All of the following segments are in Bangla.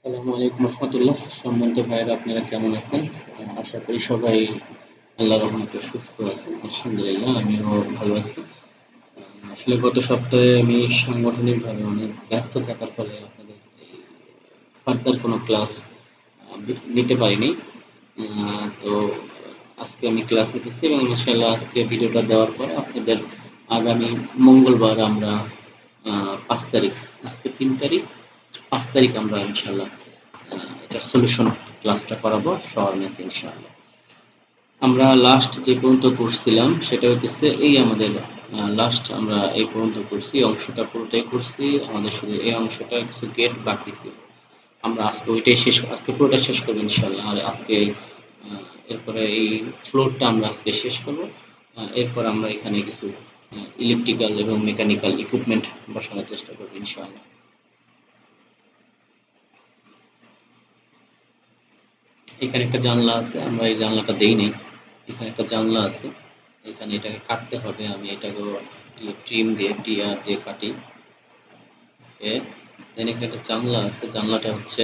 আসসালামু আলাইকুম রহমতুল্লাহ। সম্মানিত ভাইয়েরা, আপনারা কেমন আছেন? আশা করি সবাই আল্লাহর রহমতে সুস্থ আছেন। আলহামদুলিল্লাহ, আমিও ভালো আছি। আসলে গত সপ্তাহে আমি সাংগঠনিকভাবে অনেক ব্যস্ত থাকার ফলে আপনাদের ফার্দার কোনো ক্লাস নিতে পারিনি। তো আজকে আমি ক্লাস নিতেছি এবং ইনশাআল্লাহ আজকে ভিডিওটা দেওয়ার পর আপনাদের আগামী মঙ্গলবার আমরা ৫ তারিখ, আজকে ৩ তারিখ, ৫ তারিখ আমরা ইনশাআল্লাহ এটার সলিউশন ক্লাসটা করাবো শহর মেসে ইনশাআল্লাহ। আমরা লাস্ট যে পর্যন্ত করছিলাম সেটা হইতেছে এই আমাদের লাস্ট আমরা এই পর্যন্ত করছি, এই অংশটা পুরোটাই করছি। আমাদের শুধু এই অংশটা কিছু গেট বাকি ছিল। আমরা আজকে ওইটাই আজকে পুরোটা শেষ করবো ইনশাআল্লাহ। আর আজকে এরপরে এই ফ্লোরটা আমরা আজকে শেষ করব। এরপর আমরা এখানে কিছু ইলেকট্রিক্যাল এবং মেকানিক্যাল ইকুইপমেন্ট বসানোর চেষ্টা করবো ইনশাআল্লাহ। এখানে একটা জানলা আছে, আমরা এই জানলাটা দেই নাই। এখানে একটা জানলা আছে, এখানে এটাকে কাটতে হবে। আমি এটাকে ট্রিম দিয়ে টিয়ার দিয়ে কাটি। ওকে, দেন এখানে একটা জানলা আছে, জানলাটা হচ্ছে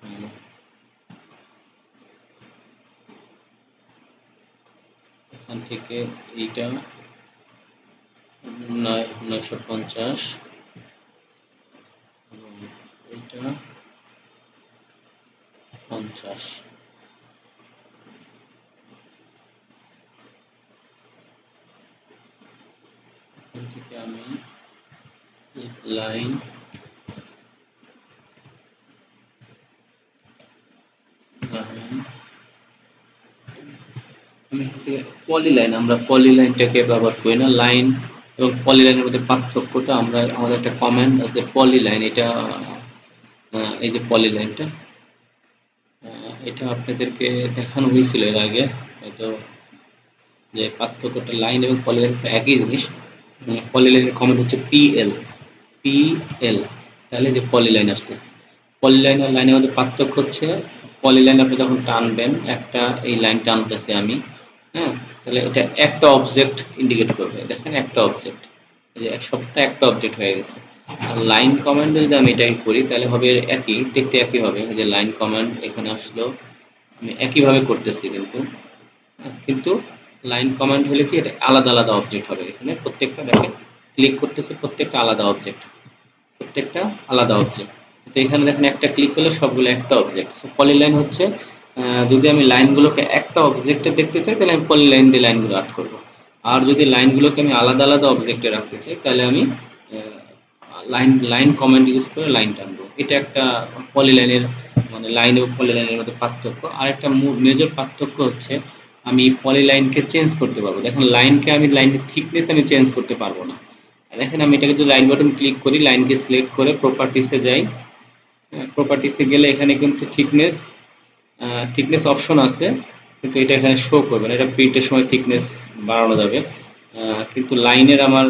উম, এখান থেকে এইটা 950 এবং এইটা 50। এখান থেকে আমি লাইন লাইন আমি পলি লাইন, আমরা পলি লাইনটাকে ব্যবহার করি না। লাইন এবং পলি লাইনের মধ্যে পার্থক্যটা আমরা, আমাদের একটা কমান্ড আছে পলি লাইন। এটা এই যে পলি লাইনটা, এটা আপনাদেরকে দেখানো হয়েছিল এর আগে হয়তো, যে পার্থক্যটা লাইন এবং পলি লাইন একই জিনিস। পলি লাইনের কমান্ড হচ্ছে পিএল, পিএল। তাহলে যে পলি লাইন আসতেছে, পলি লাইন আর লাইনের মধ্যে পার্থক্য হচ্ছে পলি লাইন আপনি যখন টানবেন, একটা এই লাইন টানতেছে আমি, হ্যাঁ, তাহলে এটা একটা অবজেক্ট ইন্ডিকেট করবে। দেখেন একটা অবজেক্ট, যে এক সপ্তাহে একটা অবজেক্ট হয়ে গেছে। আর লাইন কমান্ড যদি আমি এটাই করি তাহলে হবে একই, দেখতে একই হবে। যে লাইন কমান্ড এখানে আসলো, আমি একইভাবে করতেছি কিন্তু কিন্তু লাইন কমান্ড হলে কি, এটা আলাদা আলাদা অবজেক্ট হবে। এখানে প্রত্যেকটা দেখেন, ক্লিক করতেছে, প্রত্যেকটা আলাদা অবজেক্ট, প্রত্যেকটা আলাদা অবজেক্ট। তো এখানে দেখেন একটা ক্লিক করলে সবগুলো একটা অবজেক্ট। পলিলাইন হচ্ছে যদি আমি লাইনগুলোকে একটা অবজেক্টে দেখতে চাই তাহলে আমি পলিলাইন দিয়ে লাইনগুলো আর্ট করব। আর যদি লাইনগুলোকে আমি আলাদা আলাদা অবজেক্টে রাখতে চাই তাহলে আমি লাইন লাইন কমান্ড ইউজ করে লাইন টানবো। এটা একটা পলিলাইনের, মানে লাইন এবং পলিলাইনের মধ্যে পার্থক্য। আর একটা মেজর পার্থক্য হচ্ছে আমি পলিলাইনকে চেঞ্জ করতে পারবো। দেখেন লাইনকে আমি, লাইনের থিকনেস আমি চেঞ্জ করতে পারবো না। দেখেন আমি এটাকে যদি লাইন বাটন ক্লিক করি, লাইনকে সিলেক্ট করে প্রপার্টিসে যাই, প্রপার্টিসে গেলে এখানে কিন্তু থিকনেস থিকনেস অপশন আছে, কিন্তু এটা এখানে শো করবে না। এটা প্রিন্টের সময় থিকনেস বাড়ানো যাবে, কিন্তু লাইনের আমার,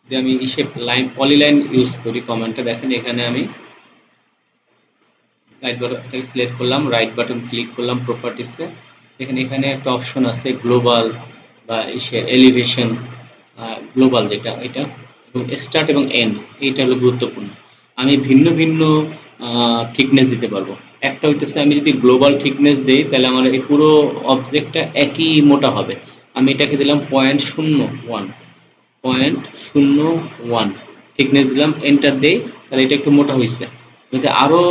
যে আমি ইসে লাইন পলিলাইন ইউজ করি কমান্ডটা, দেখেন এখানে আমি রাইট বাটনটাকে সিলেক্ট করলাম, রাইট বাটন ক্লিক করলাম প্রপার্টিসে। এখানে এখানে একটা অপশন আছে গ্লোবাল বা ইসে এলিভেশন, গ্লোবাল যেটা এটা, এবং স্টার্ট এবং এন্ড, এইটা হলো গুরুত্বপূর্ণ। আমি ভিন্ন ভিন্ন থিকনেস দিতে পারবো। একটা হইতেছে আমি যদি গ্লোবাল থিকনেস দেই তাহলে আমার এই পুরো অবজেক্টটা একই মোটা হবে। আমি এটাকে দিলাম 0.01, 0.01 থিকনেস দিলাম, এন্টার দেই, তাহলে এটা একটু মোটা হয়েছে। যদি আরো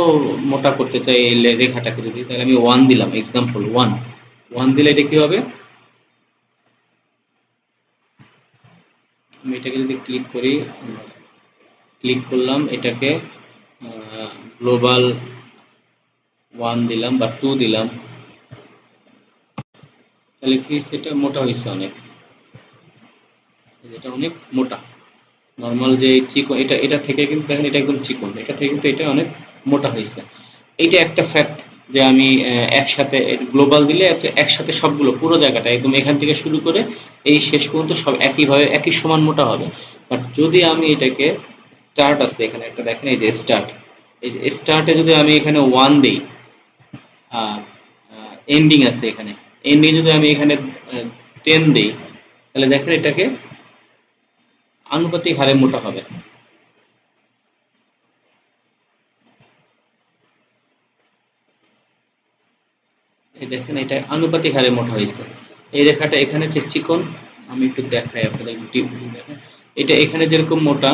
মোটা করতে চাই এই রেখাটাকে, যদি, তাহলে আমি 1 দিলাম, এক্সাম্পল 1, 1 দিলে এটা কি হবে, আমি এটাকে যদি ক্লিক করি, ক্লিক করলাম এটাকে, গ্লোবাল 1 দিলাম বা 2 দিলাম, তাহলে কি সেটা মোটা হয়েছে অনেক, এটা অনেক মোটা। নরমাল যে চিকন, এটা এটা থেকে কিন্তু দেখেন এটা একদম চিকন, এটা থেকে কিন্তু এটা অনেক মোটা হয়েছে। এইটা একটা ফ্যাক্ট, যে আমি একসাথে গ্লোবাল দিলে একসাথে সবগুলো পুরো জায়গাটা একদম এখান থেকে শুরু করে এই শেষ পর্যন্ত সব একইভাবে একই সমান মোটা হবে। বাট যদি আমি এটাকে স্টার্ট আছে এখানে একটা, দেখেন এই যে স্টার্ট, এই যে স্টার্টে যদি আমি এখানে 1 দিই, আর এন্ডিং আছে এখানে, এন্ডিং যদি আমি এখানে 10 দিই, তাহলে দেখেন এটাকে আনুপাতিক হারে মোটা হবে। এই দেখেন এটা আনুপাতিক হারে মোটা হয়েছে। এই রেখাটা এখানে যে চিকন, আমি একটু দেখাই আপনাদের দেখেন, এটা এখানে যেরকম মোটা,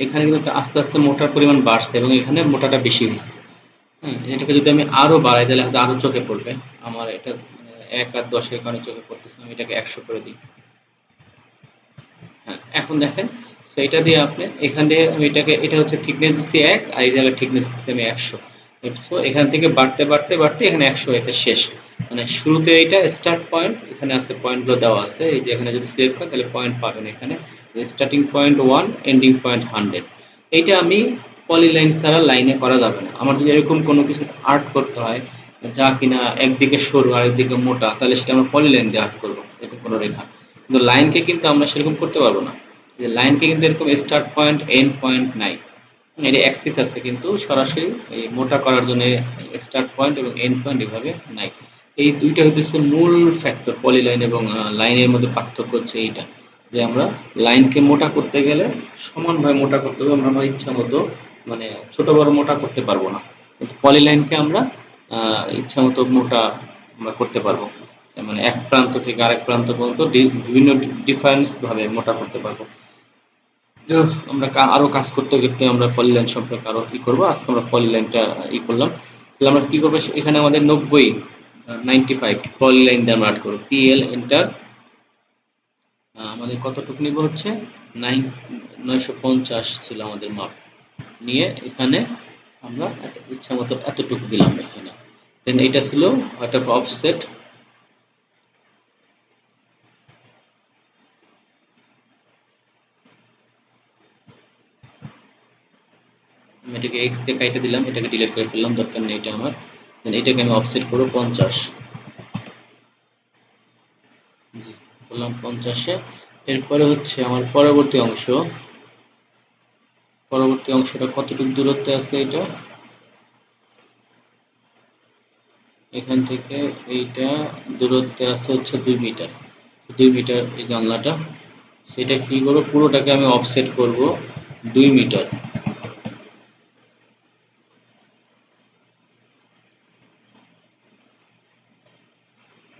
এখানে কিন্তু আস্তে আস্তে মোটার পরিমাণ বাড়ছে এবং এখানে মোটাটা বেশি হয়েছে। হ্যাঁ, এটাকে যদি আমি আরো বাড়াই তাহলে হয়তো আরো চোখে পড়বে। আমার এটা ১ আর ১০ এর কারণে চোখে পড়তেছে না। আমি এটাকে ১০০ করে দিই। হ্যাঁ, এখন দেখেন, সো এটা দিয়ে আপনি এখান দিয়ে আমি এটাকে, এটা হচ্ছে থিকনেস দিচ্ছি ১ আর এই জায়গায় থিকনেস দিচ্ছি আমি ১০০। সো এখান থেকে বাড়তে বাড়তে বাড়তে এখানে ১০০ এটা শেষ। মানে শুরুতে এইটা স্টার্ট পয়েন্ট, এখানে আছে পয়েন্টগুলো দেওয়া আছে। এই যে এখানে যদি সিলেক্ট করেন তাহলে পয়েন্ট পাবেন এখানে। Starting point 1, ending point 100। এইটা আমি পলিলাইন ছাড়া লাইনে করা যাবে না। আমার যদি এরকম কোনো কিছু আর্ট করতে হয় যা কিনা একদিকে সরু আর একদিকে মোটা, তাহলে সেটা আমরা পলিলাইন দিয়ে আর্ট করবো, এরকম কোনো রেখা। কিন্তু লাইনকে কিন্তু আমরা সেরকম করতে পারবো না। যে লাইনকে কিন্তু এরকম স্টার্ট পয়েন্ট এন্ড পয়েন্ট নাই। এর অ্যাক্সিস আছে কিন্তু সরাসরি এই মোটা করার জন্য স্টার্ট পয়েন্ট এবং এন্ড পয়েন্ট এভাবে নাই। এই দুইটা হচ্ছে মূল ফ্যাক্টর পলিলাইন এবং লাইনের মধ্যে পার্থক্য হচ্ছে এইটা, যে আমরা লাইনকে মোটা করতে গেলে সমানভাবে মোটা করতে হবে, আমরা আমার ইচ্ছা মতো মানে ছোট বড় মোটা করতে পারবো না। কিন্তু পলিলাইনকে আমরা ইচ্ছা মতো মোটা আমরা করতে পারবো। মানে এক প্রান্ত থেকে আরেক প্রান্ত পর্যন্ত বিভিন্ন ডিফারেন্স ভাবে মোটা করতে পারবো। আমরা আরো কাজ করতে করতে আমরা পলিলাইন সম্পর্কে আরো কি করবো, আজকে আমরা পলিলাইনটা করলাম। তাহলে আমরা কি করবো, এখানে আমাদের ৯০ 95 পলিলাইন দিয়ে আমরা আর্ট করবো। PL enter. আমাদের কতটুকু নিব হচ্ছে ৯৫০ ছিল আমাদের মাপ, নিয়ে এখানে আমরা ইচ্ছা মতো এতটুকু দিলাম এখানে। দেন এটা ছিল একটা অফসেট। আমি এটাকে এক্স দিয়ে কাইটে দিলাম, এটাকে ডিলিট করে ফেললাম, দরকার নেই এটা আমার। দেন এটাকে আমি অফসেট করবো ৫০। জি, করলাম ৫০-এ। এরপরে হচ্ছে আমার পরবর্তী অংশটা কতটুকু দূরত্বে আছে এটা, এখান থেকে এইটা দূরত্বে আছে হচ্ছে ২ মিটার। ২ মিটার এই জানলাটা, সেটা কি করবো, পুরোটাকে আমি অফসেট করব ২ মিটার।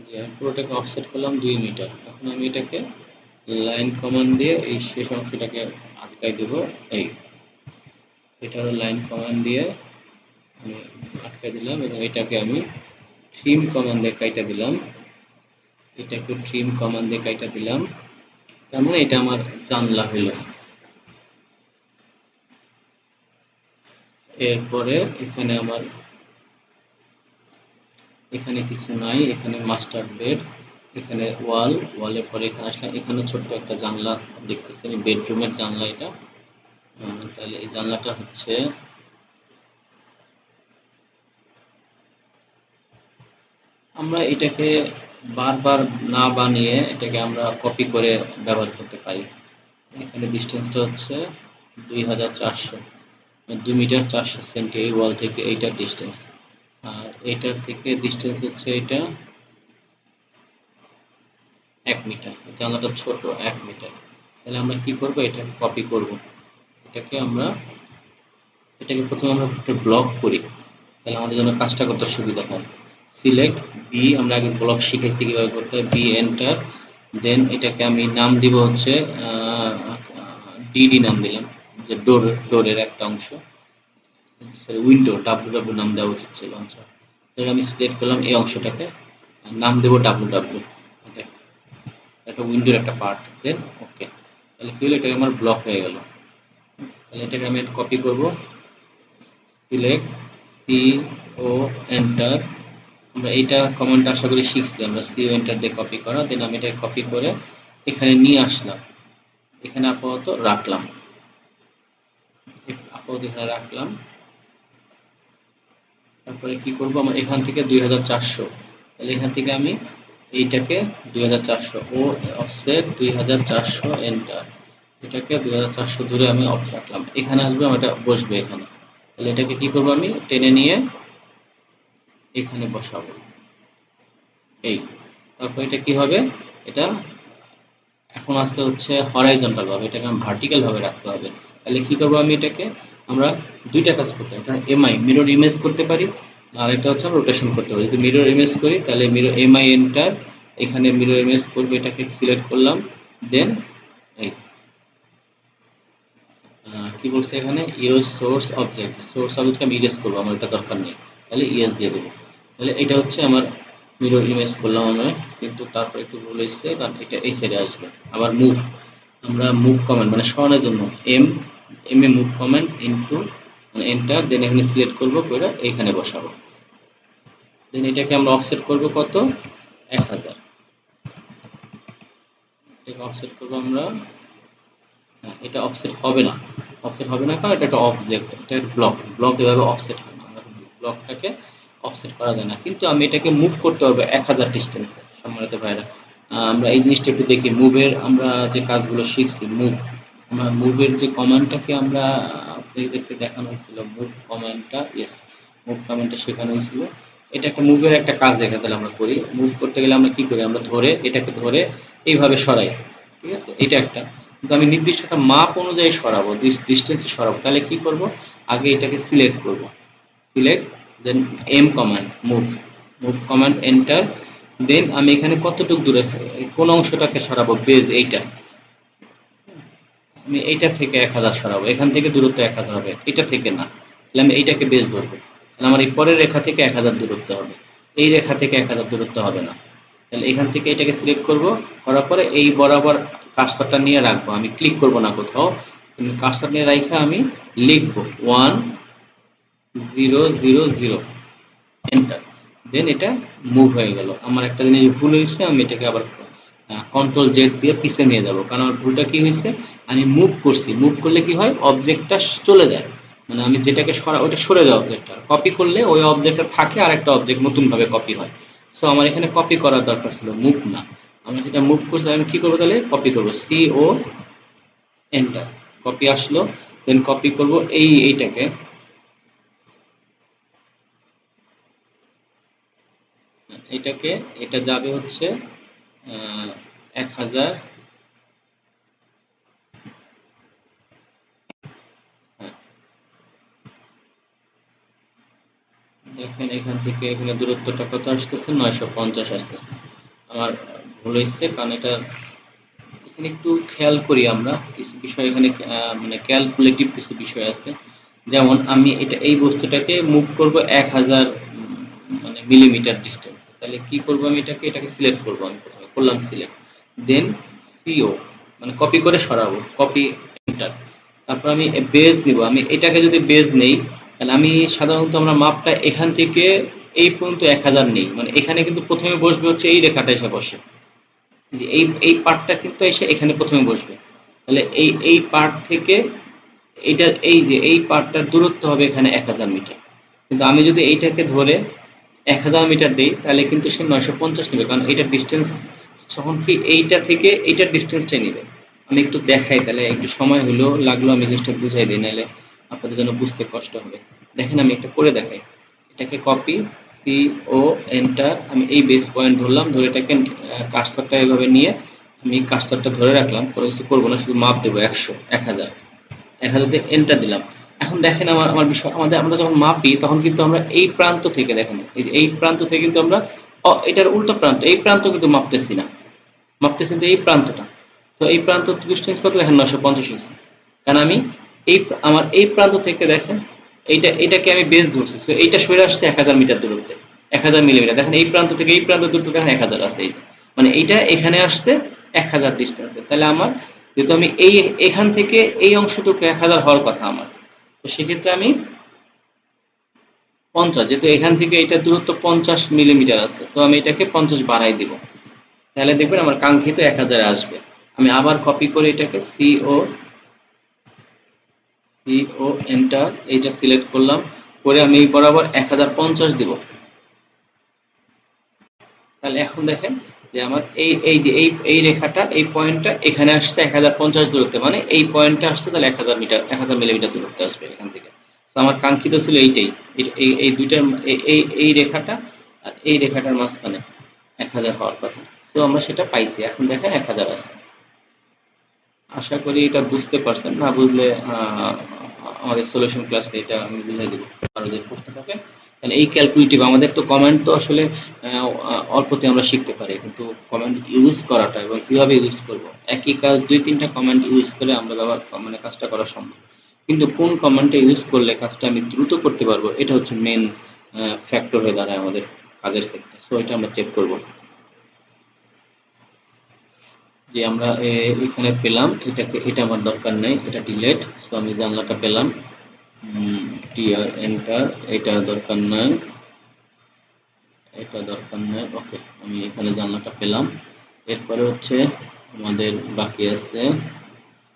যে আমি পুরোটাকে অফসেট করলাম ২ মিটার। এখন আমি এটাকে লাইন কমান্ড দিয়ে এই শেষ অংশটাকে আটকাই দেব। এই এটা হলো লাইন কমান্ড দিয়ে আমি আটকাই দিলাম এবং এটাকে আমি ট্রিম কমান্ড দিয়ে কাইটা দিলাম। এটাকে ট্রিম কমান্ড দিয়ে কাইটা দিলাম। তার মানে এটা আমার জানলা হইল। এরপরে এখানে আমার এখানে কিছু নাই, এখানে মাস্টার বেড, এখানে ওয়ালের পরে এখানে আসলাম, এখানে ছোট্ট একটা জানলা দেখতেছি আমি, বেডরুমের জানলা এটা। তাহলে এই জানলাটা হচ্ছে, আমরা এটাকে বারবার না বানিয়ে এটাকে আমরা কপি করে ব্যবহার করতে পারি। এখানে ডিস্টেন্সটা হচ্ছে ২৪০০, ২ মিটার ৪০০ সেন্টি এই ওয়াল থেকে এইটার ডিস্টেন্স। আর এইটার থেকে ডিস্টেন্স হচ্ছে এটা ১ মিটার। জানলাটা ছোট ১ মিটার। তাহলে আমরা কি করব, এটাকে কপি করব। এটাকে প্রথমে আমরা একটা ব্লক করি, তাহলে আমাদের জন্য কাজটা করতে সুবিধা হয়। সিলেক্ট বি, আমরা আগে ব্লক শিখেছি কিভাবে করতে হয়। B enter. দেন এটাকে আমি নাম দিব হচ্ছে ডিডি নাম দিলাম, যে ডোরের একটা অংশ। উইন্ডো ডাব্লিউ নাম দেওয়া উচিত ছিল। আচ্ছা, তাহলে আমি সিলেক্ট করলাম এই অংশটাকে, নাম দেবো ডাব্লিউ। একটা উইন্ডোর একটা পার্ট। দেন ওকে। তাহলে কি হলো, এটাকে আমার ব্লক হয়ে গেল। তাহলে এটাকে আমি কপি করব। সিলেক্ট সি ও এন্টার। আমরা এইটা কমান্ডটা আশা করি শিখছি আমরা, সি ও এন্টার দিয়ে কপি করা। দেন আমি এটা কপি করে এখানে নিয়ে আসলাম, এখানে আপাতত রাখলাম। এখানে রাখলাম। তারপরে কি করব, আমরা এখান থেকে ২৪০০, তাহলে এখান থেকে আমি এইটাকে ২৪০০ ও অফসেট ২৪০০ এন্টার। এটাকে ২৪০০ দূরে আমি অফ রাখলাম। এখানে আসবে, আমার এটা বসবে এখানে। তাহলে এটাকে কি করব, আমি টেনে নিয়ে এখানে বসাবো। এই, তারপর এটা কি হবে, এটা এখন আসতে হচ্ছে হরাইজন্টাল ভাবে, এটাকে আমি ভার্টিক্যাল ভাবে রাখতে হবে। তাহলে কি করবো, আমি এটাকে আমরা দুইটা কাজ করতে পারি। এমআই মিরর ইমেজ করতে পারি, আর এটা হচ্ছে রোটেশন করতে পারি। যদি মিরর ইমেজ করি তাহলে মিরর এমআই এন্টার, এখানে মিরর ইমেজ করবো, এটাকে সিলেক্ট করলাম, দেন এই কি বলছে এখানে use source object, source object আমি ইরেজ করবো, আমার এটা দরকার নেই, তাহলে ইয়েস দিয়ে দেবো। তাহলে এটা হচ্ছে আমার মিরর ইমেজ করলাম আমরা, কিন্তু তারপর একটু ভুল হয়েছে কারণ এটা এই সাইডে আসবে। আবার মুভ, আমরা মুভ কমান্ড মানে সরানোর জন্য M M A move command into মানে এন্টার, দেন এখানে সিলেক্ট করবো করে এইখানে বসাবো, দেন এটাকে আমরা অফসেট করব কত, 1000। এটাকে অফসেট করবো আমরা, এটা অফসেট হবে না, অফসেট হবে না কারণ এটা একটা অবজেক্ট, এটা ব্লক, ব্লক এভাবে অফসেট হয় না, আমরা ব্লকটাকে অফসেট করা যায় না। কিন্তু আমি এটাকে মুভ করতে পারবো 1000 ডিস্টেন্সে। সম্মানিত ভাইরা, আমরা এই জিনিসটা একটু দেখি, মুভের আমরা যে কাজগুলো শিখছি, মুভ, আমরা মুভের যে কমান্ডটাকে আমরা আপনাদেরকে দেখানো হয়েছিল, মুভ কমান্ডটা, ইয়েস, মুভ কমান্ডটা শেখানো হয়েছিল। এটা একটা মুভের একটা কাজ এখানে তাহলে আমরা করি। মুভ করতে গেলে আমরা কি করি, আমরা ধরে এটাকে ধরে এইভাবে সরাই, ঠিক আছে, এটা একটা। কিন্তু আমি নির্দিষ্ট একটা মাপ অনুযায়ী সরাবো, ডিস্টেন্সে সরাবো, তাহলে কি করব, আগে এটাকে সিলেক্ট করব, select, then M command, move, move command enter, then আমি এখানে কতটুকু দূরে কোন অংশটাকে সরাবো, বেজ এইটা, আমি এইটা থেকে 1000 সরাবো, এখান থেকে দূরত্ব 1000 হবে, এটা থেকে না, তাহলে আমি এইটাকে বেজ ধরবো, তাহলে আমার এই পরের রেখা থেকে 1000 দূরত্ব হবে, এই রেখা থেকে 1000 দূরত্ব হবে না। তাহলে এখান থেকে এটাকে সিলেক্ট করব, করার পরে এই বরাবর কার্সরটা নিয়ে রাখবো, আমি ক্লিক করব না কোথাও, কার্সর নিয়ে রাখা আমি লিখবো 1000, এন্টার, দেন এটা মুভ হয়ে গেল। আমার একটা জিনিস ভুল হয়েছে, আমি এটাকে আবার কন্ট্রোল জেড দিয়ে পিছিয়ে নিয়ে যাব, কারণ আমার ভুলটা কি হয়েছে, আমি মুভ করছি, মুভ করলে কি হয়, অবজেক্টটা চলে যায়, মানে আমি যেটাকে সরা ওটা সরে যায়, অবজেক্টটা কপি করলে ওই অবজেক্টটা থাকে আর একটা অবজেক্ট নতুন ভাবে কপি হয়। সো আমার এখানে কপি করার দরকার ছিল, মুভ না। আমরা যেটা মুভ করছি, আমি কি করবো তাহলে, কপি করবো, সি ও এন্টার, কপি আসলো, দেন কপি করব এইটাকে, এটাকে, এটা যাবে হচ্ছে 1000, হ্যাঁ, দেখেন এখান থেকে এখানে দূরত্বটা কত আসতেছে, 950 আসতেছে। আমার ভুল হয়েছে কারণ এটা এখানে একটু খেয়াল করি আমরা কিছু বিষয় এখানে, মানে ক্যালকুলেটিভ কিছু বিষয় আছে। যেমন আমি এটা এই বস্তুটাকে মুভ করব 1000 মানে মিলিমিটার ডিস্টেন্স, তাহলে কি করব, আমি এটাকে সিলেক্ট করব, আমি প্রথমে করলাম সিলেক্ট, দেন সিও মানে কপি করে সরাবো, কপি এন্টার, তারপর আমি বেজ নিব, আমি এটাকে যদি বেজ নেই তাহলে আমি সাধারণত আমরা মাপটা এখান থেকে এই পর্যন্ত 1000 নেই, মানে এখানে কিন্তু প্রথমে বসবে হচ্ছে এই রেখাটা এসে বসে, যে এই পার্টটা কিন্তু এসে এখানে প্রথমে বসবে, তাহলে এই পার্ট থেকে এইটা এই যে এই পার্টটার দূরত্ব হবে এখানে 1000 মিটার। কিন্তু আমি যদি এইটাকে ধরে 1000 মিটার দিই তাহলে কিন্তু সে 950 নেবে, কারণ এইটার ডিস্টেন্স যখন কি এইটা থেকে এইটার ডিস্টেন্সটাই নেবে। আমি একটু দেখাই, তাহলে একটু সময় হলো লাগলো, আমি জিনিসটা বুঝাই দিই, নাহলে আপনাদের জন্য বুঝতে কষ্ট হবে। দেখেন আমি একটা করে দেখাই, এটাকে কপি, সি ও এন্টার, আমি এই বেস পয়েন্ট ধরলাম, ধরে এটাকে কার্সরটা এভাবে নিয়ে আমি কার্সরটা ধরে রাখলাম, কোনো কিছু করবো না, শুধু মাপ দেবো 100, 1000, 1000 দিয়ে এন্টার দিলাম। এখন দেখেন আমার আমার বিষয়, আমরা যখন মাপি তখন কিন্তু আমরা এই প্রান্ত থেকে, দেখেন এই যে এই প্রান্ত থেকে কিন্তু আমরা এটার উল্টো প্রান্ত, এই প্রান্ত কিন্তু মাপতেছি না, মাপতেছি কিন্তু এই প্রান্তটা। তো এই প্রান্ত ডিস্টেন্স কত, দেখেন 950 হয়েছে, কারণ আমি এই আমার এই প্রান্ত থেকে দেখেন এটাকে আমি বেস ধরছি, তো এইটা সরে আসছে 1000 মিটার দূরত্বে, 1000 মিলিমিটার, দেখেন এই প্রান্ত থেকে এই প্রান্ত দূরত্ব দেখেন 1000 আছে, এই যে মানে এইটা এখানে আসছে 1000 ডিস্টেন্সে, তাহলে আমার যেহেতু আমি এই এখান থেকে এই অংশটুকু 1000 হওয়ার কথা আমার, তো সেক্ষেত্রে আমি 50, যেহেতু এখান থেকে এটা দূরত্ব 50 মিলিমিটার আছে, তো আমি এটাকে 50 বাড়াই দিব, তাহলে দেখবেন আমার কাঙ্ক্ষিত 1000 আসবে। আমি আবার কপি করে এটাকে সিও এন্টার, এইটা সিলেক্ট করলাম, করে আমি এই বরাবর 1050 দিব। তাহলে এখন দেখেন যে আমার এই যে এই রেখাটা, এই পয়েন্টটা এখানে আসছে 1050 দূরত্বে, মানে এই পয়েন্টটা আসছে তাহলে 1000 মিটার, 1000 মিলিমিটার দূরত্বে আসবে এখান থেকে। তো আমার কাঙ্ক্ষিত ছিল এইটাই, এই দুইটার এই রেখাটা আর এই রেখাটার মাঝখানে 1000 হওয়ার কথা। তো আমরা সেটা পাইছি, এখন দেখেন 1000 আছে। আশা করি এটা বুঝতে পারছেন, না বুঝলে আমাদের সলিউশন ক্লাসে এটা আমি বুঝিয়ে দেবো, আরো যদি প্রশ্ন থাকে তাহলে এই ক্যালকুলেটিভ আমাদের তো কমান্ড তো আসলে অল্পতে আমরা শিখতে পারি, কিন্তু কমান্ড ইউজ করাটা এবং কিভাবে ইউজ করব একই কাজ দুই তিনটা কমান্ড ইউজ করে আমরা ব্যবহার মানে কাজটা করা সম্ভব, কিন্তু কোন কমান্ডটা ইউজ করলে কাজটা আমি দ্রুত করতে পারবো এটা হচ্ছে মেন ফ্যাক্টর হয়ে দাঁড়ায় আমাদের কাজের ক্ষেত্রে। সো এটা আমরা চেক করব যে আমরা এখানে পেলাম এটাকে, এটা আমার দরকার নেই, এটা ডিলেট। সো আমি জানলাটা পেলাম, টিআর এন্টার, এটা দরকার নাই, এটা দরকার নাই, ওকে। আমি এখানে জানলাটা পেলাম। এরপরে হচ্ছে আমাদের বাকি আছে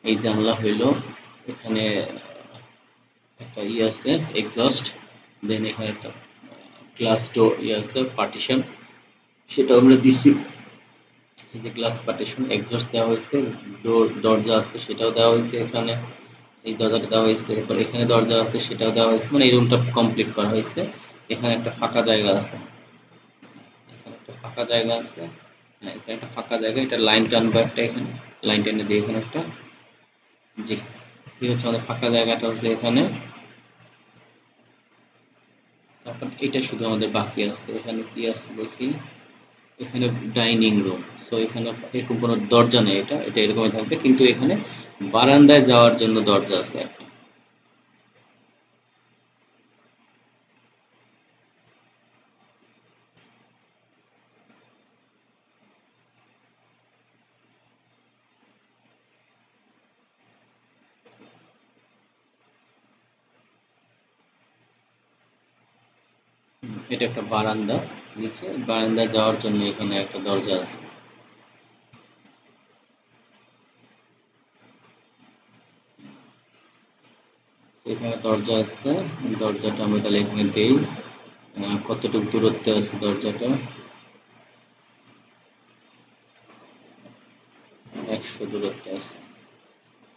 এই জানলা হইল, এখানে একটা ই আছে এক্সস্ট, দেন এখানে একটা গ্লাস ডোর ই আছে পার্টিশন, সেটা আমরা দিচ্ছি। এই যে গ্লাস পার্টিশন এক্সস্ট দেওয়া হয়েছে, দরজা আছে সেটাও দেওয়া হয়েছে এখানে, এই দরজাটা দেওয়া হয়েছে, এরপর এখানে দরজা আছে সেটাও দেওয়া হয়েছে, মানে এই রুমটা কমপ্লিট করা হয়েছে। এখানে একটা ফাঁকা জায়গা আছে, এখানে একটা ফাঁকা জায়গা আছে, হ্যাঁ এখানে একটা ফাঁকা জায়গা, এটা লাইন টানবো একটা, এখানে লাইন টেনে দিয়ে এখানে একটা, জি এই হচ্ছে আমাদের ফাঁকা জায়গাটা হচ্ছে এখানে। তারপর এটা শুধু আমাদের বাকি আছে, এখানে কি আছে দেখি, এখানে ডাইনিং রুম। সো এখানে এরকম কোনো দরজা নেই, এটা এটা এরকমই থাকবে, কিন্তু এখানে বারান্দায় যাওয়ার জন্য দরজা আছে একটা। এটা একটা বারান্দা, নিচে বারান্দায় যাওয়ার জন্য এখানে একটা দরজা আছে। এখানে দরজা আছে, দরজাটা আমরা তাহলে এখানে দেই। কতটুকু দূরত্বে আছে দরজাটা, 100 দূরত্বে আছে।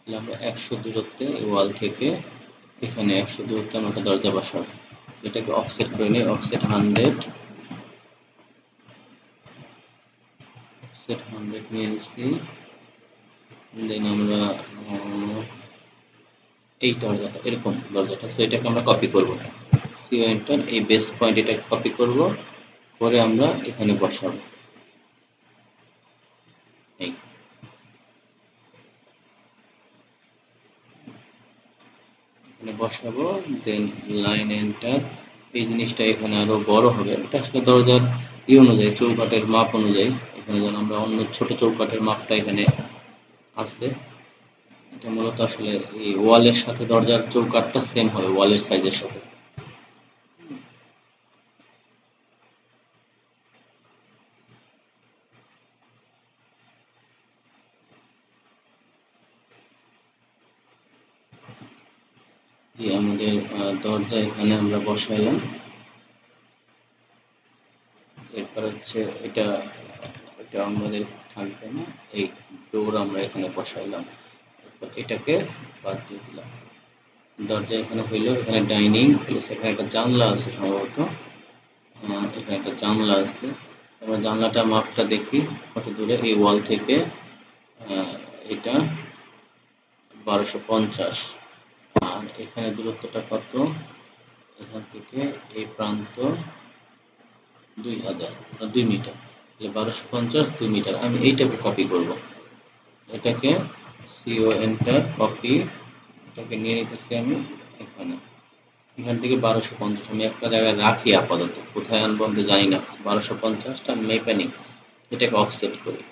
তাহলে আমরা 100 দূরত্বে ওয়াল থেকে এখানে 100 দূরত্বে আমরা একটা দরজা বসাবো। এটাকে অফসেট করে নিই, অফসেট 100, অফসেট 100 নিয়ে নিচ্ছি। দেন আমরা এই দরজাটা, এরকম দরজাটা, সো এটাকে আমরা কপি করব, সিও এন্টার, এই বেস পয়েন্ট এটাকে কপি করব, করে আমরা এখানে বসাবো, এই এখানে বসাবো। দেন লাইন এন্টার, এই জিনিসটা এখানে আরো বড় হবে, এটা আসলে দরজার ই অনুযায়ী, চৌকাঠের মাপ অনুযায়ী, এখানে যেন আমরা অন্য ছোট চৌকাঠের মাপটা এখানে আছে। এটা মূলত আসলে এই ওয়ালের সাথে দরজার চৌকাঠটা সেম হবে ওয়ালের সাইজের সাথে। যে আমাদের দরজা এখানে আমরা বসাইলাম, এরপর হচ্ছে এটা, এটা আমাদের থাকবে না, এই ডোর আমরা এখানে বসাইলাম, এরপর এটাকে বাদ দিয়ে দিলাম। দরজা এখানে হইলো, এখানে ডাইনিং প্লাস এখানে একটা জানলা আছে সম্ভবত, এখানে একটা জানলা আছে। আমরা জানলাটা মাপটা দেখি কত দূরে, এই ওয়াল থেকে এটা 1250, আর এখানে দূরত্বটা কত, এখান থেকে এই প্রান্ত 2000, 2 মিটার, তাহলে 1250 2 মিটার। আমি এইটাকে কপি করব, এটাকে সিও এন্টার কপি, এটাকে নিয়ে নিতেছি আমি এখানে, এখান থেকে 1250 আমি একটা জায়গায় রাখি আপাতত, কোথায় আনবো আমি তো জানি না। 1250টা আমি মেপে নিই, এটাকে অফসেট করি,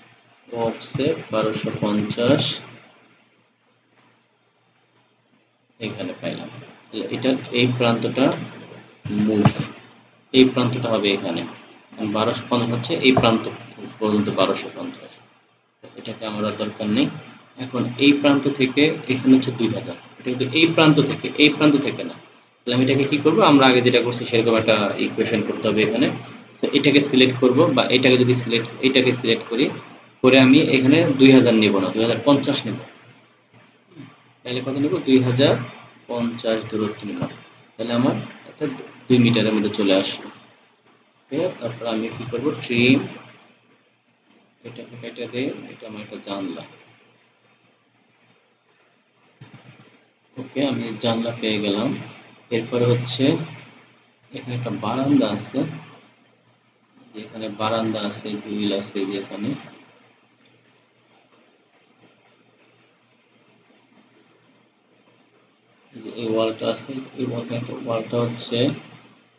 অফসেট 1250, এখানে পাইলাম। এটা এই প্রান্তটা মুভ, এই প্রান্তটা হবে এখানে, 1250 হচ্ছে এই প্রান্ত পর্যন্ত 1250, এটাকে আমার আর দরকার নেই। এখন এই প্রান্ত থেকে এখানে হচ্ছে 2000, এটা কিন্তু এই প্রান্ত থেকে, এই প্রান্ত থেকে না। তাহলে আমি এটাকে কি করব, আমরা আগে যেটা করছি সেরকম একটা ইকুয়েশন করতে হবে এখানে। তো এটাকে সিলেক্ট করব, বা এটাকে যদি সিলেক্ট, এটাকে সিলেক্ট করি, করে আমি এখানে 2000 নেব না, 2050 নেব। তাহলে কত নেব, 2050 দূরত্ব নিলাম, তাহলে আমার একটা 2 মিটারের মধ্যে চলে আসলো। তারপর আমি কি করব, ট্রিম, এটাকে কেটে দিয়ে এটা আমার একটা জানলা, ওকে আমি জানলা পেয়ে গেলাম। এরপরে হচ্ছে এখানে একটা বারান্দা আছে, যেখানে বারান্দা আছে, গ্রিল আছে, যেখানে এই ওয়ালটা আছে, এই ওয়ালটা হচ্ছে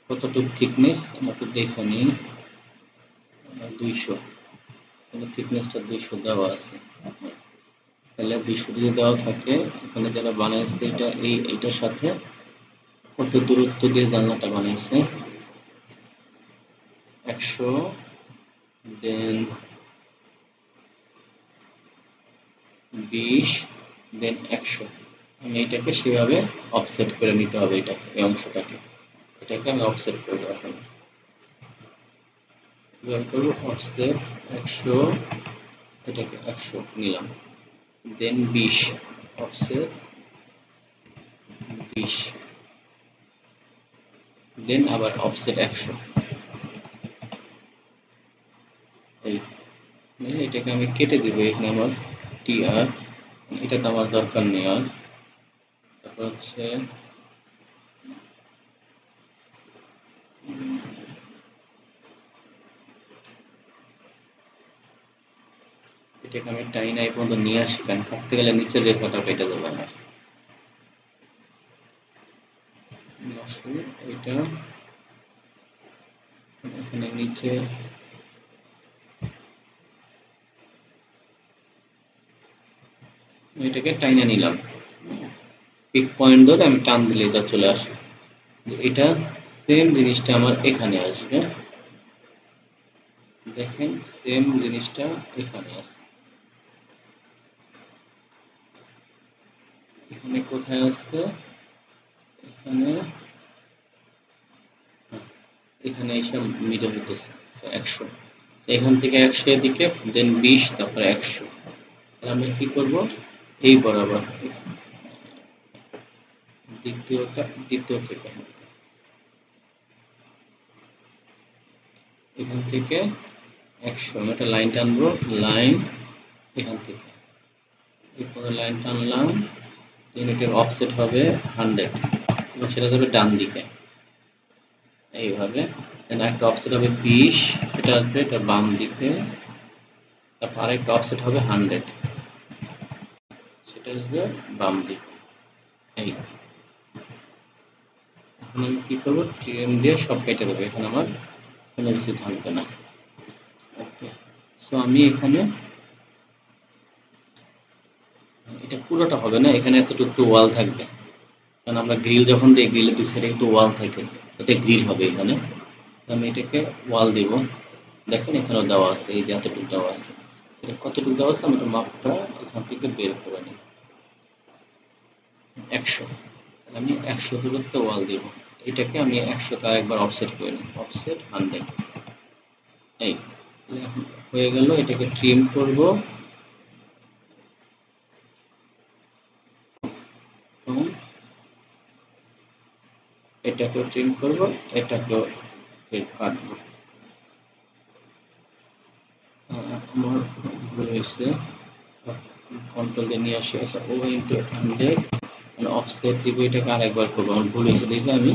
কতটুকু থিকনেস আমরা একটু দেখে নিই। 200, এখানে থিকনেসটা 200 দেওয়া আছে। তাহলে 200 যদি দেওয়া থাকে, এখানে যারা বানাইছে এটা এইটার সাথে কত দূরত্ব দিয়ে জানলাটা বানাইছে? 100, দেন 20, দেন 100। আমি এটাকে সেভাবে অফসেট করে নিতে হবে, এটাকে, এই অংশটাকে, এটাকে আমি অফসেট করবো এখন। কিভাবে করবো? অফসেট 100, এটাকে 100 নিলাম, দেন 20, অফসেট 20, দেন আবার অফসেট 100। এই এটাকে আমি কেটে দিব, এখানে আমার টিআর, এটা তো আমার দরকার নেই আর। তারপর হচ্ছে এটাকে আমি টাইনা এই পর্যন্ত নিয়ে আসি, কারণ কাটতে গেলে নিচের রেখাটা কেটে যাবে আমার। এটা এখানে নিচে এটাকে টাইনা নিলাম, পিক পয়েন্ট ধরে আমি টান দিলে এটা চলে আসে। এটা সেম জিনিসটা আমার এখানে আসবে, দেখেন সেম জিনিসটা এখানে আছে। এখানে কোথায় আছে? এখানে, এখানে এসে মিডল হতেছে 100, এখান থেকে 100 এদিকে, দেন 20, তারপরে 100। আমি কি করব? এই বরাবর দ্বিতীয় থেকে এখান থেকে 100 আমি একটা লাইন টানবো, লাইন এখান থেকে এরপরে লাইন টানলাম, ইউনিটের অফসেট হবে 100 এবং সেটা যাবে ডান দিকে এইভাবে। একটা অফসেট হবে 20, এটা আসবে এটা বাম দিকে, তারপর আরেকটা অফসেট হবে 100, সেটা আসবে বাম দিকে। এই এখন আমি কি করবো? ট্রিম দিয়ে সব কেটে দেবো, এখানে আমার কোনো কিছু থাকবে না। ওকে, সো আমি এখানে, এটা পুরোটা হবে না, এখানে এতটুকু ওয়াল থাকবে, কারণ আমরা গ্রিল যখন দিই, গ্রিলের দুই সাইডে কিন্তু ওয়াল থাকে, এটা গ্রিল হবে এখানে। আমি এটাকে ওয়াল দিব, দেখেন এখানেও দেওয়া আছে, এই যে এতটুকু দেওয়া আছে। এটা কতটুকু দেওয়া আছে আমি তো মাপটা এখান থেকে বের করে নিই। 100, আমি 100 দূরত্বে ওয়াল দিব, এটাকে আমি 100 টা একবার অফসেট করে নিই, অফসেট 100। এই হয়ে গেল, এটাকে ট্রিম করব এবং এটাকেও ট্রিম করব, এটাকেও কাটবো। আমার ভুল হয়েছে, কন্ট্রোল দিয়ে নিয়ে আসি, আচ্ছা ও ইন্টু 100 মানে অফসেট দিব, এটাকে আরেকবার করবো, আমার ভুল হয়েছে দেখে আমি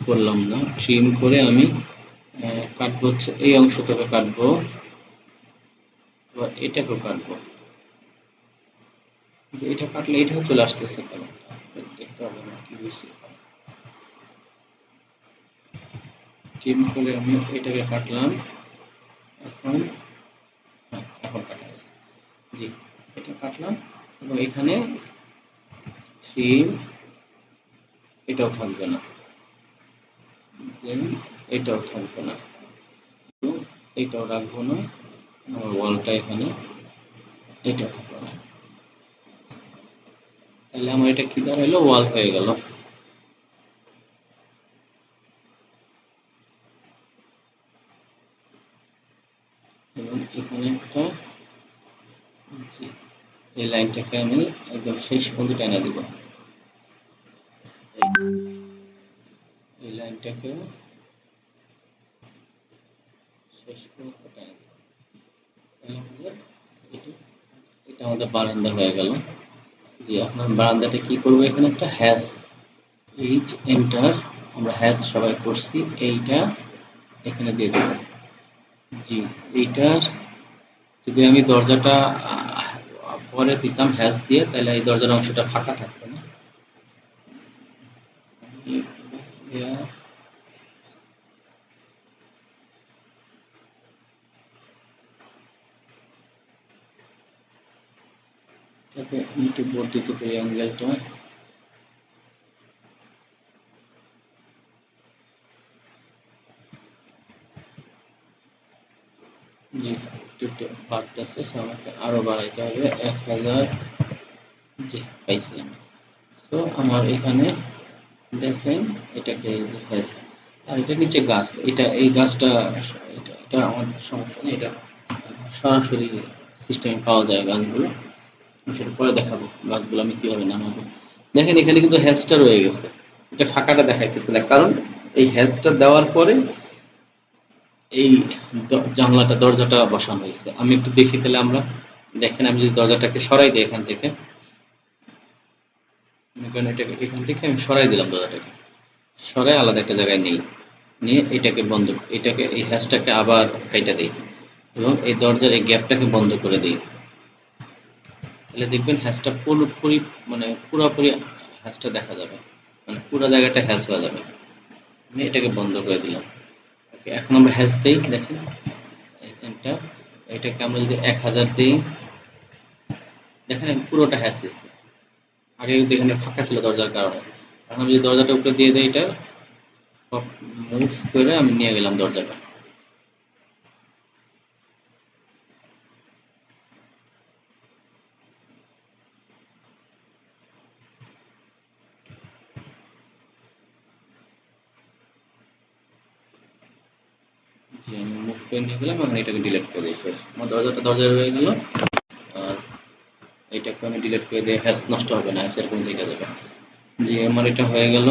করলাম না। ট্রিম করে আমি কাটবো হচ্ছে এই অংশটাকে কাটবো, এবার এটাকেও কাটবো, এটা কাটলে এটাও চলে আসতেছে কেন দেখতে হবে না কি হয়েছে। ট্রিম করে আমি এটাকে কাটলাম, এখন এখন কাটা গেছে, জি এটা কাটলাম এবং এখানে ট্রিম, এটাও থাকবে না, দেন এটাও থাকবে না, এটাও রাখবো না, আমার ওয়ালটা এখানে, এটা থাকবে না। তাহলে আমার এটা কি দাঁড়াইলো? ওয়াল হয়ে গেল। এবং এখানে একটা, এই লাইনটাকে আমি একদম শেষ পর্যন্ত টেনে দিব, এই লাইনটাকে শেষ পর্যন্ত টেনে দিব। এটা আমাদের বারান্দা হয়ে গেল। যে আপনার বারান্দাটা কি করবো? এখানে একটা হ্যাশ, এইচ এন্টার আমরা হ্যাশ সবাই করছি, এইটা এখানে দিয়ে দেবো। জি, এইটার যদি আমি দরজাটা পরে দিতাম হ্যাশ দিয়ে, তাহলে এই দরজার অংশটা ফাঁকা থাকতো না। একটু বর্ধিত করি অ্যাঙ্গেলটা। জি, একটু বাড়তেছে, আমাকে আরো বাড়াইতে হবে 1000। জি, পাইছিলাম। সো আমার এখানে দেখেন, এটাকে হ্যাশ, আর এটা নিচে গাছ, এটা এই গাছটা, এটা আমার সমস্যা নেই, এটা সরাসরি সিস্টেমে পাওয়া যায় গাছগুলো। আমি সেটা পরে দেখাবো গাছগুলো আমি কিভাবে নামাবো। দেখেন এখানে কিন্তু হ্যাশটা রয়ে গেছে, এটা ফাঁকাটা দেখাইতেছে না, কারণ এই হ্যাশটা দেওয়ার পরে এই জানলাটা দরজাটা বসানো হয়েছে। আমি একটু দেখি তাহলে আমরা, দেখেন আমি যদি দরজাটাকে সরাই দিই এখান থেকে, মনে করেন এটাকে এখান থেকে আমি সরাই দিলাম দরজাটাকে, সরাই আলাদা একটা জায়গায় নেই, নিয়ে এটাকে বন্ধ, এটাকে এই হ্যাশটাকে আবার কেটে দিই এবং এই দরজার এই গ্যাপটাকে বন্ধ করে দিই, তাহলে দেখবেন হ্যাশটা পুরোপুরি, মানে পুরোপুরি হ্যাশটা দেখা যাবে, মানে পুরো জায়গাটা হ্যাশ হয়ে যাবে। আমি এটাকে বন্ধ করে দিলাম। ওকে, এখন আমরা হ্যাশ দিই, দেখেন এটা, এটাকে আমরা যদি 1000 দিই, দেখেন পুরোটা হ্যাশ হয়েছে। আগে কিন্তু এখানে ফাঁকা ছিল দরজার কারণে। এখন আমি যদি দরজাটা উপরে দিয়ে দিই, এটা মুভ করে আমি নিয়ে গেলাম দরজাটা। জি, আমি মুভ করে নিয়ে গেলাম, এখন এটাকে ডিলিট করে দিই। শেষ, আমার দরজাটা দরজায় রয়ে গেল। আর এটাকে আমি ডিলিট করে দিয়ে হ্যাশ নষ্ট হবে না, হ্যাশ এরকম থেকে যাবে। জি, আমার এটা হয়ে গেল।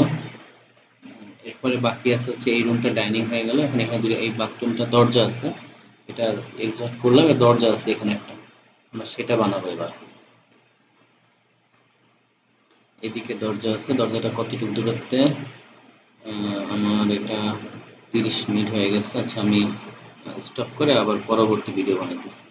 এরপরে বাকি আছে হচ্ছে এই রুমটা ডাইনিং হয়ে গেল। এখন এখানে যদি এই বাথরুমটা দরজা আছে, এটা এক্সট করলাম, দরজা আছে এখানে একটা, আমরা সেটা বানাবো এবার। এদিকে দরজা আছে, দরজাটা কতটুকু দূরত্বে, আমার এটা 30 মিনিট হয়ে গেছে। আচ্ছা, আমি স্টপ করে আবার পরবর্তী ভিডিও বানাইতেছি।